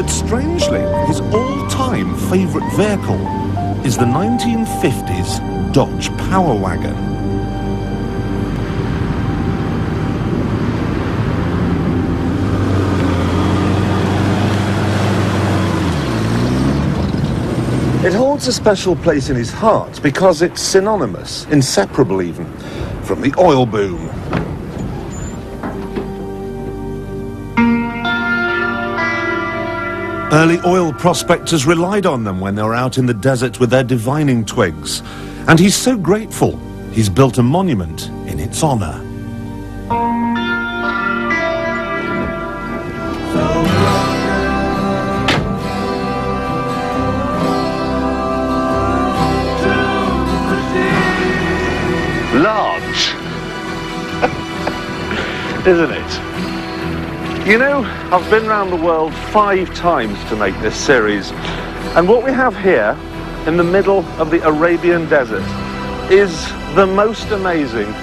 But strangely, his all-time favourite vehicle is the 1950s Dodge Power Wagon. It holds a special place in his heart because it's synonymous, inseparable even, from the oil boom. Early oil prospectors relied on them when they were out in the desert with their divining twigs. And he's so grateful, he's built a monument in its honour. Large, isn't it? You know, I've been around the world 5 times to make this series, and what we have here in the middle of the Arabian desert is the most amazing,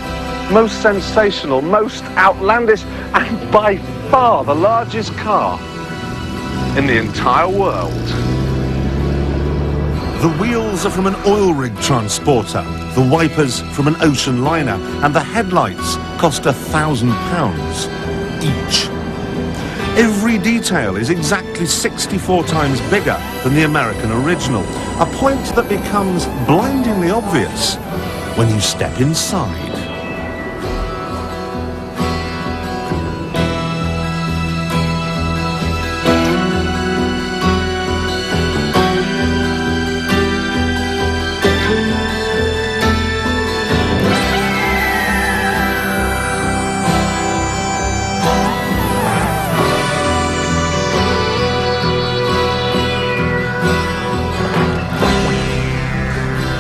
most sensational, most outlandish, and by far the largest car in the entire world. The wheels are from an oil rig transporter, the wipers from an ocean liner, and the headlights cost £1,000 each. Every detail is exactly 64 times bigger than the American original, a point that becomes blindingly obvious when you step inside.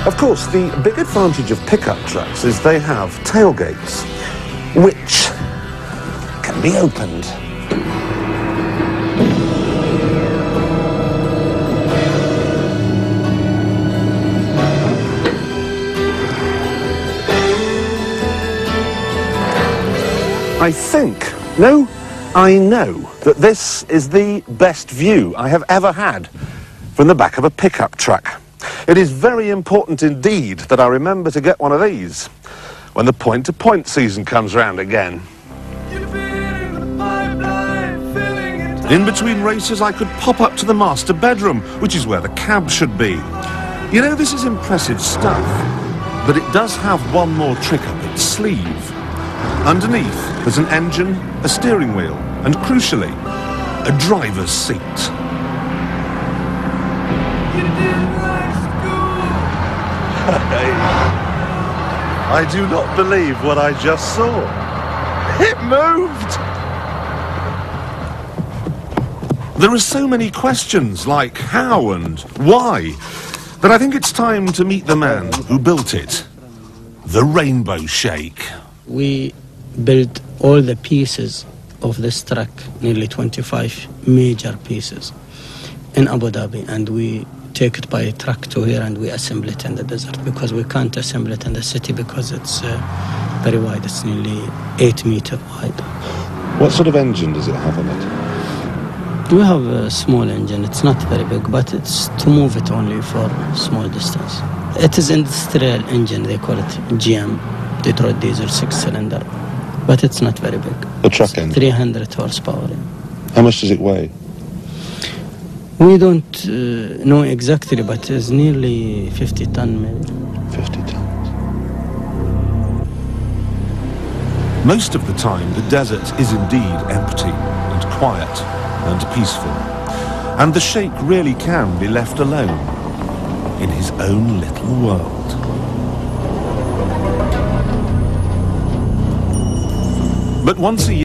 Of course, the big advantage of pickup trucks is they have tailgates, which can be opened. I know that this is the best view I have ever had from the back of a pickup truck. It is very important indeed that I remember to get one of these when the point-to-point season comes round again. In between races, I could pop up to the master bedroom, which is where the cab should be. You know, this is impressive stuff, but it does have one more trick up its sleeve. Underneath, there's an engine, a steering wheel, and crucially, a driver's seat. I do not believe what I just saw. It moved! There are so many questions like how and why that I think it's time to meet the man who built it, the Rainbow Sheikh. We built all the pieces of this truck, nearly 25 major pieces, in Abu Dhabi, and we take it by truck to here and we assemble it in the desert because we can't assemble it in the city because it's very wide. It's nearly 8 meters wide. What sort of engine does it have in it? We have a small engine. It's not very big, but it's to move it only for small distance. It is industrial engine. They call it GM, Detroit Diesel 6-cylinder, but it's not very big. A truck engine? 300 horsepower. How much does it weigh? We don't know exactly, but it's nearly 50 tons, maybe. 50 tons. Most of the time, the desert is indeed empty and quiet and peaceful. And the Sheikh really can be left alone in his own little world. But once a year,